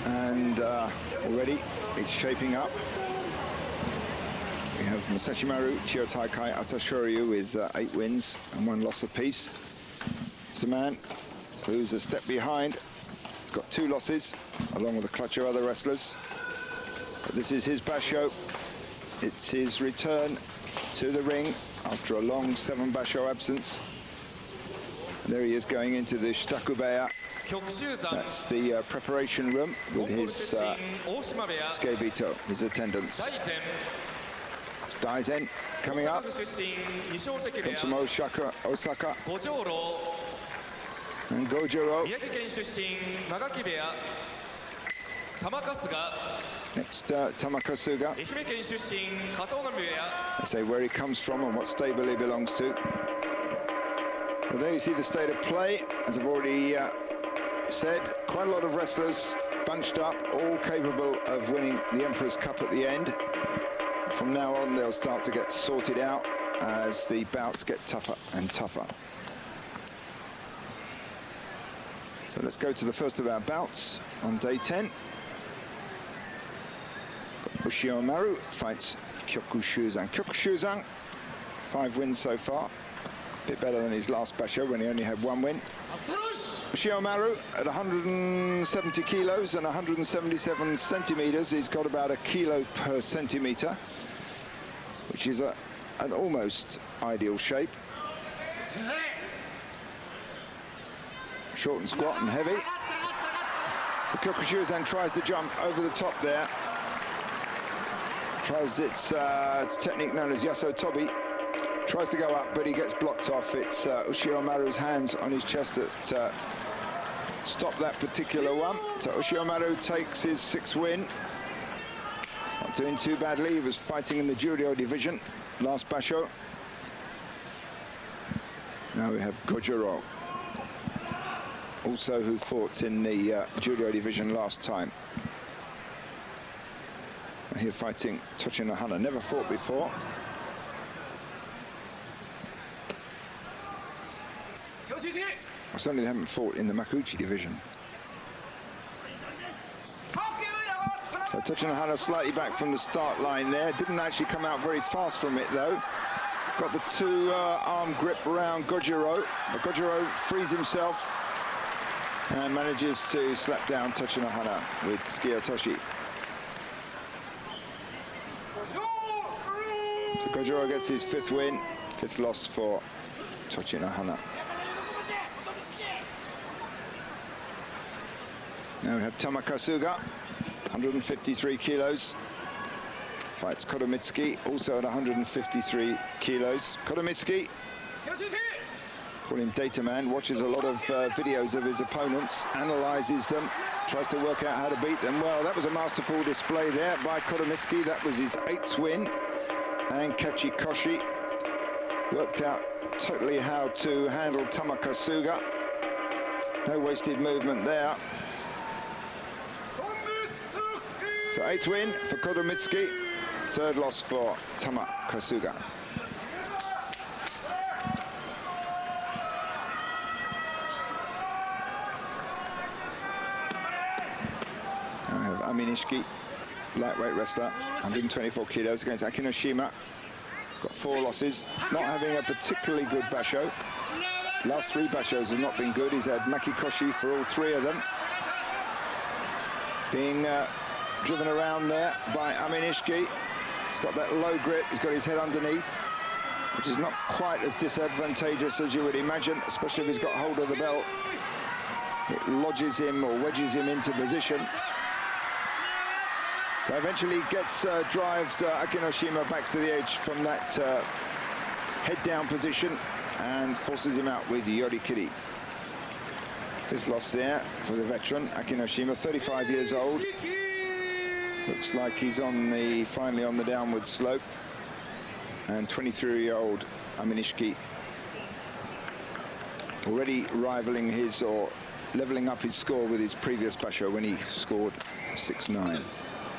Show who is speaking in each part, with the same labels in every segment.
Speaker 1: And already it's shaping up. We have Masashimaru, Chiyotakai, Asashoryu with 8 wins and 1 loss apiece. It's a man who's a step behind. He's got 2 losses, along with a clutch of other wrestlers. But this is his basho. It's his return to the ring after a long 7 basho absence. And there he is going into the Shitakubeya. That's the preparation room with his Skebito, his attendants. Daizen coming up. Comes from Osaka. And Gojoro. Next, Tamakasuga. They say where he comes from and what stable he belongs to. Well, there you see the state of play. As I've already said, quite a lot of wrestlers bunched up, all capable of winning the Emperor's Cup at the end. From now on, they'll start to get sorted out as the bouts get tougher and tougher. So let's go to the first of our bouts on day 10. Ushiomaru fights Kyokushuzan. Kyokushuzan, 5 wins so far. A bit better than his last basho when he only had 1 win. Ushiomaru at 170 kilos and 177 centimeters. He's got about 1 kilo per centimeter, which is an almost ideal shape. Short and squat and heavy. So Kyokushuzan tries to jump over the top there. Tries its technique known as Yaso Tobi. Tries to go up, but he gets blocked off. It's Ushiomaru's hands on his chest that stop that particular one. So Ushiomaru takes his 6th win. Not doing too badly. He was fighting in the judo division last basho. Now we have Gojoro, also who fought in the judo division last time. Here fighting Tochinohana, never fought before. Certainly they haven't fought in the Makuuchi division. So Tochinohana slightly back from the start line there. Didn't actually come out very fast from it though. Got the 2 arm grip around Gojoro, but Gojoro frees himself and manages to slap down Tochinohana with tsukiotoshi. So Gojoro gets his 5th win, 5th loss for Tochinohana. Now we have Tamakasuga, 153 kilos. Fights Kotomitsuki, also at 153 kilos. Kotomitsuki, call him Data Man, watches a lot of videos of his opponents, analyzes them, tries to work out how to beat them. Well, that was a masterful display there by Kotomitsuki. That was his 8th win. And Kachikoshi worked out totally how to handle Tamakasuga. No wasted movement there. So 8th win for Kotomitsuki, 3rd loss for Tamakasuga. Now we have Aminishiki, lightweight wrestler, 124 kilos against Akinoshima. He's got 4 losses, not having a particularly good basho. Last 3 bashos have not been good. He's had makiotoshi for all 3 of them. Being driven around there by Aminishiki. He's got that low grip, he's got his head underneath, which is not quite as disadvantageous as you would imagine, especially if he's got hold of the belt. It lodges him or wedges him into position. So eventually drives Akinoshima back to the edge from that head down position and forces him out with yorikiri. 5th loss there for the veteran Akinoshima, 35 years old. Looks like he's finally on the downward slope. And 23-year-old Aminishiki already rivaling his, or leveling up his score with his previous basho when he scored 6-9.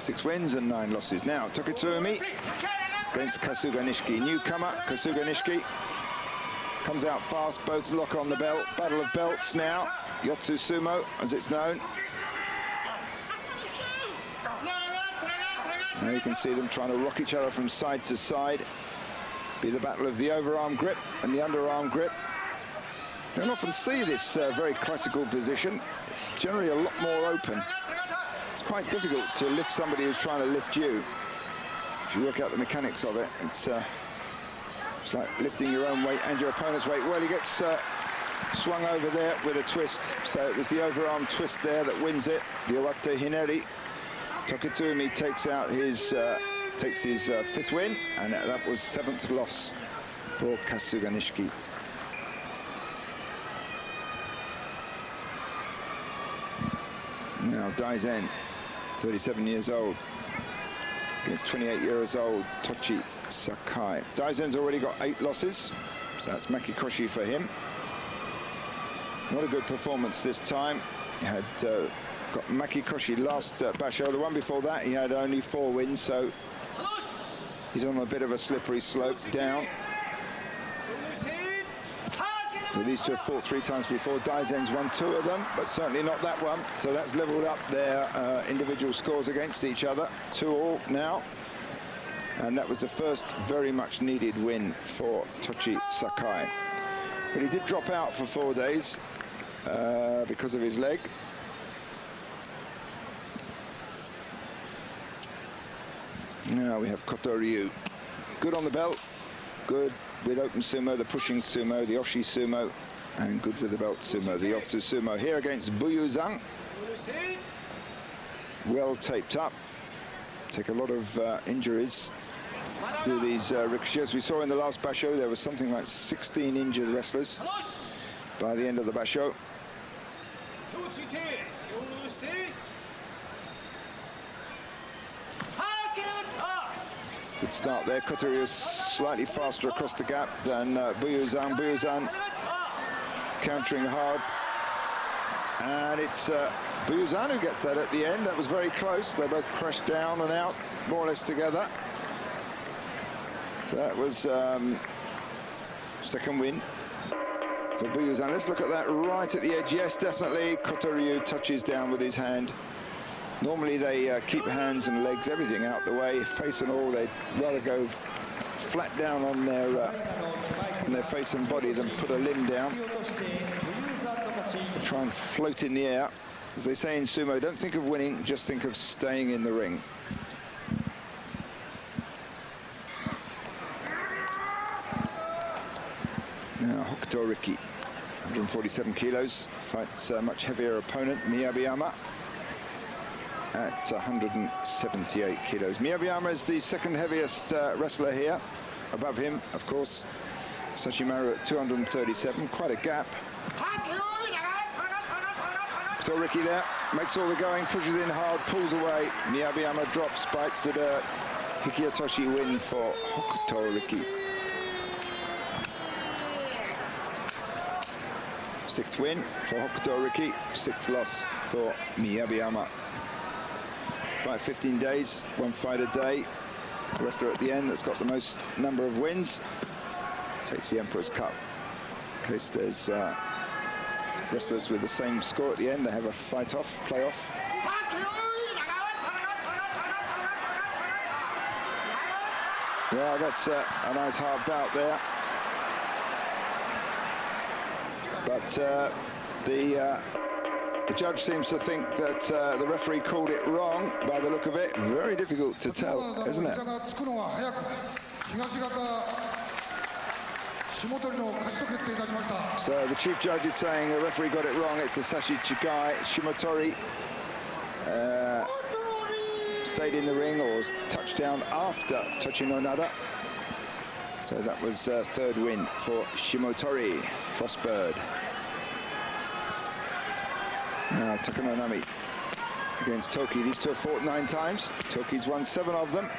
Speaker 1: 6 wins and 9 losses. Now Tokitsuumi against Kasuganishiki. Newcomer Kasuganishiki comes out fast, both lock on the belt. Battle of belts now, Yotsu Sumo as it's known. Now you can see them trying to rock each other from side to side. Be the battle of the overarm grip and the underarm grip. You don't often see this very classical position. It's generally a lot more open. It's quite difficult to lift somebody who's trying to lift you. If you work out the mechanics of it, it's like lifting your own weight and your opponent's weight. Well, he gets swung over there with a twist. So it was the overarm twist there that wins it. The uwatehineri. Tokitsuumi takes out his takes his 5th win, and that was 7th loss for Kasuganishiki. Now Daizen, 37 years old, against 28 years old Tochisakae. Daizen's already got 8 losses, so that's makiotoshi for him. Not a good performance this time. He had got makiotoshi last basho. The one before that he had only 4 wins, so he's on a bit of a slippery slope down. So these two have fought 3 times before. Daizen's won 2 of them, but certainly not that one. So that's leveled up their individual scores against each other. 2-all now. And that was the first very much needed win for Tochisakae. But he did drop out for 4 days because of his leg. Now we have Kotoryu. Good on the belt, good with open sumo, the pushing sumo, the oshi sumo, and good with the belt sumo, the yotsu sumo. Here against Buyuzan. Well taped up. Take a lot of injuries. Do these ricochets. We saw in the last basho there was something like 16 injured wrestlers by the end of the basho. Good start there. Kotoryu is slightly faster across the gap than Buyuzan. Buyuzan countering hard. And it's Buyuzan who gets that at the end. That was very close. They both crashed down and out, more or less together. So that was 2nd win for Buyuzan. Let's look at that right at the edge. Yes, definitely. Kotoryu touches down with his hand. Normally they keep hands and legs, everything out the way, face and all. They'd rather go flat down on their face and body than put a limb down. They try and float in the air. As they say in sumo, don't think of winning, just think of staying in the ring. Now Hokutoriki, 147 kilos, fights a much heavier opponent, Miyabiyama, at 178 kilos. Miyabiyama is the 2nd heaviest wrestler here. Above him, of course, Ushiomaru at 237, quite a gap. Hokutoriki there, makes all the going, pushes in hard, pulls away. Miyabiyama drops, bites the dirt. Hikiotoshi win for Hokutoriki. 6th win for Hokutoriki, 6th loss for Miyabiyama. Fight 15 days, 1 fight a day. The wrestler at the end that's got the most number of wins takes the Emperor's Cup. In case there's wrestlers with the same score at the end, they have a fight-off, play-off. Well, that's a nice hard bout there. But the judge seems to think that the referee called it wrong by the look of it. Very difficult to tell, isn't it? So the chief judge is saying the referee got it wrong. It's the Sashi Chigai. Shimotori stayed in the ring or touched down after Tochinonada. So that was 3rd win for Shimotori, Frostbird. Now Takanonami against Toki. These two have fought 9 times. Toki's won 7 of them.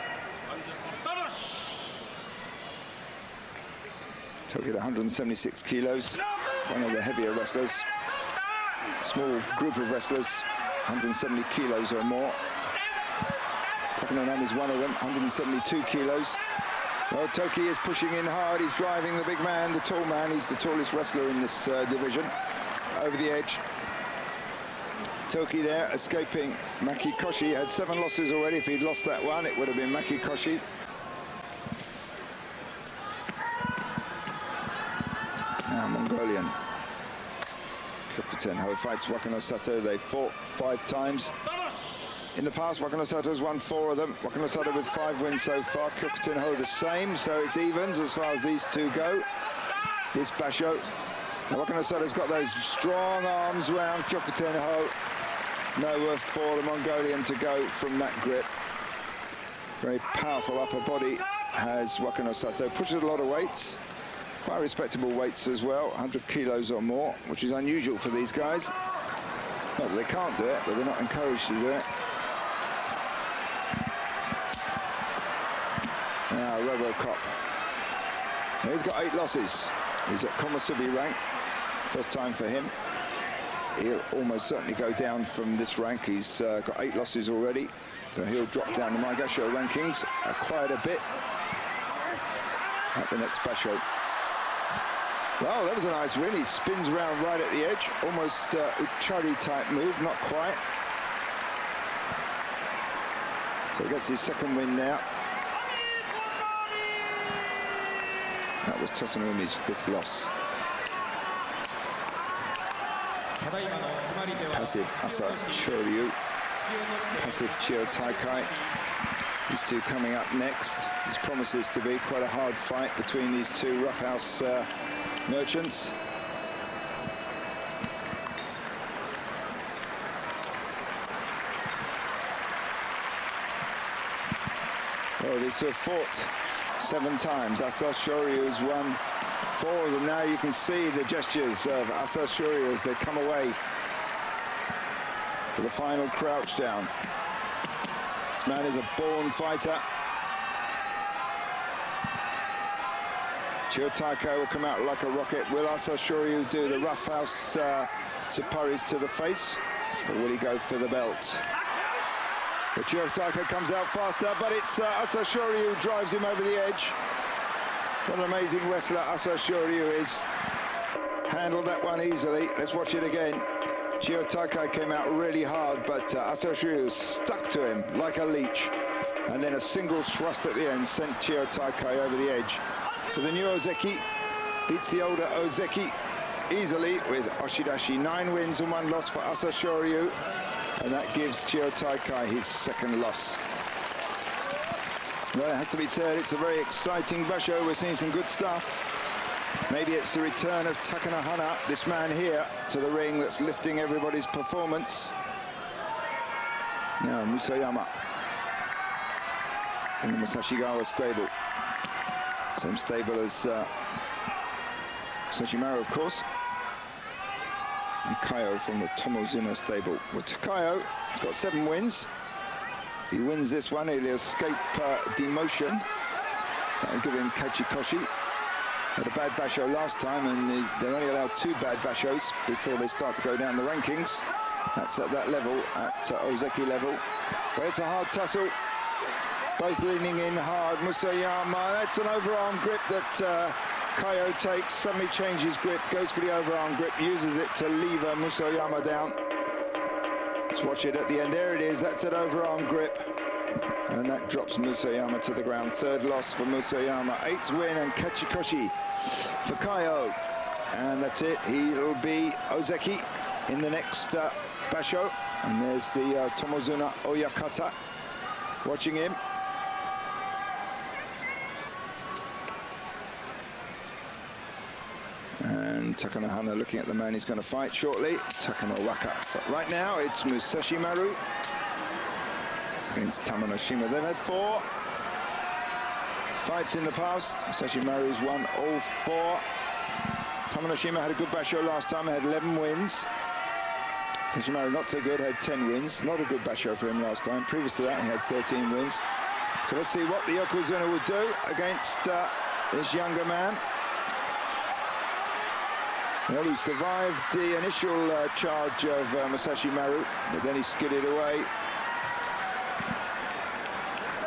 Speaker 1: Toki at 176 kilos, one of the heavier wrestlers. Small group of wrestlers, 170 kilos or more. Takanonami is one of them, 172 kilos. Well, Toki is pushing in hard. He's driving the big man, the tall man. He's the tallest wrestler in this division. Over the edge. Toki there, escaping makiotoshi. Had 7 losses already. If he'd lost that one, it would have been makiotoshi. Now Mongolian. Kyokutenho fights Wakanosato. They fought 5 times. In the past, Wakanosato's won 4 of them. Wakanosato with 5 wins so far. Kyokutenho the same, so it's evens as far as these two go. This basho. Now Wakanosato's got those strong arms round Kyokutenho. Nowhere for the Mongolian to go from that grip. Very powerful upper body has Wakanosato. Pushes a lot of weights. Quite respectable weights as well, 100 kilos or more, which is unusual for these guys. Not that they can't do it, but they're not encouraged to do it. Now, Robocop. Now, he's got 8 losses. He's at Komusubi rank. First time for him. He'll almost certainly go down from this rank. He's got 8 losses already. So he'll drop down the Maigasho rankings quite a bit at the next basho. Well, that was a nice win. He spins round right at the edge. Almost Uchari type move, not quite. So he gets his 2nd win now. That was Tosunomi's 5th loss. Passive Asa Shoryu. Passive Chiyotakai. These two coming up next. This promises to be quite a hard fight between these two roughhouse merchants. Well, these two have fought 7 times. Asa Shoryu has won 4 of them. Now you can see the gestures of Asa Shoryu as they come away for the final crouch down. This man is a born fighter. Chiyotakai will come out like a rocket. Will Asa Shoryu do the roughhouse tsuparis to the face, or will he go for the belt? But Chiyotakai comes out faster, but it's Asa Shoryu drives him over the edge. What an amazing wrestler Asa Shoryu is. Handled that one easily. Let's watch it again. Chiyotakai came out really hard, but Asa Shoryu stuck to him like a leech. And then a single thrust at the end sent Chiyotakai over the edge. So the new Ozeki beats the older Ozeki easily with oshidashi. 9 wins and 1 loss for Asa Shoryu. And that gives Chiyotakai his 2nd loss. Well, it has to be said, it's a very exciting basho. We're seeing some good stuff. Maybe it's the return of Takanohana, this man here, to the ring that's lifting everybody's performance. Now, Musayama in the Musashigawa stable. Same stable as Soshimaru, of course. And Kaio from the Tomozuna stable. Well, Takayo has got 7 wins. If he wins this one, he'll escape demotion. That will give him Kachikoshi. Had a bad basho last time, and they're only allowed 2 bad bashos before they start to go down the rankings. That's at that level, at Ozeki level. But it's a hard tussle. Both leaning in hard. Musayama, that's an overarm grip that Kaio takes, suddenly changes grip, goes for the overarm grip, uses it to lever Musayama down. Let's watch it at the end. There it is, that's an overarm grip. And that drops Musayama to the ground. 3rd loss for Musayama. 8th win and Kachikoshi for Kaio. And that's it. He'll be Ozeki in the next basho. And there's the Tomozuna Oyakata watching him. And Takanohana looking at the man he's going to fight shortly, Takanowaka. But right now it's Musashimaru against Tamanoshima. They've had 4 fights in the past. Musashimaru's won all 4. Tamanoshima had a good basho last time, had 11 wins. Musashimaru not so good, had 10 wins. Not a good basho for him last time. Previous to that, he had 13 wins. So let's see what the Yokozuna will do against this younger man. Well, he survived the initial charge of Musashimaru, but then he skidded away.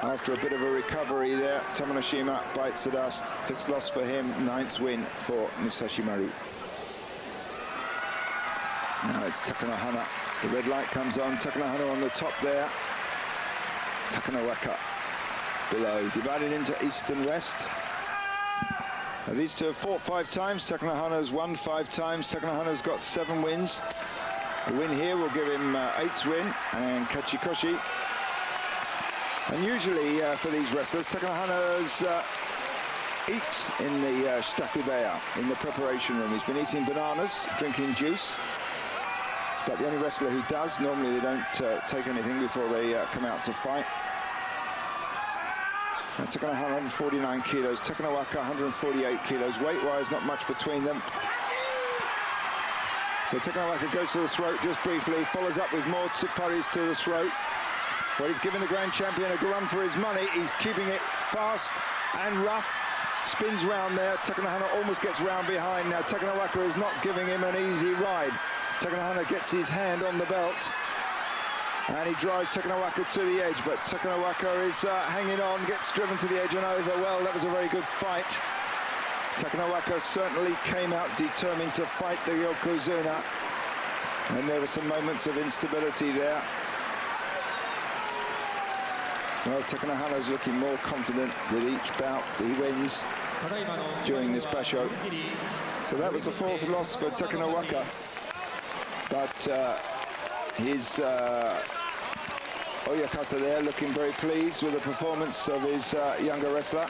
Speaker 1: After a bit of a recovery there, Tamanoshima bites the dust. 5th loss for him, 9th win for Musashimaru. Now it's Takanohana The red light comes on. Takanohana on the top there. Takanowaka below. Divided into east and west. Now these two have fought 5 times. Takanohana's won 5 times. Takanohana's got 7 wins. The win here will give him 8th win and Kachikoshi. And usually for these wrestlers, Takanohana's eats in the shitakubeya, in the preparation room. He's been eating bananas, drinking juice. But the only wrestler who does, normally they don't take anything before they come out to fight. Takanohana 149 kilos, Takanowaka 148 kilos. Weight-wise, not much between them. So Takanowaka goes to the throat just briefly, follows up with more tsuparis to the throat. Well, he's giving the grand champion a run for his money. He's keeping it fast and rough. Spins round there. Takanohana almost gets round behind. Now Takanowaka is not giving him an easy ride. Takanohana gets his hand on the belt. And he drives Takanowaka to the edge, but Takanowaka is hanging on, gets driven to the edge and over. Well, that was a very good fight. Takanowaka certainly came out determined to fight the Yokozuna. And there were some moments of instability there. Well, Takanohana's looking more confident with each bout that he wins during this basho. So that was the 4th loss for Takanowaka. But his Oyakata there looking very pleased with the performance of his younger wrestler.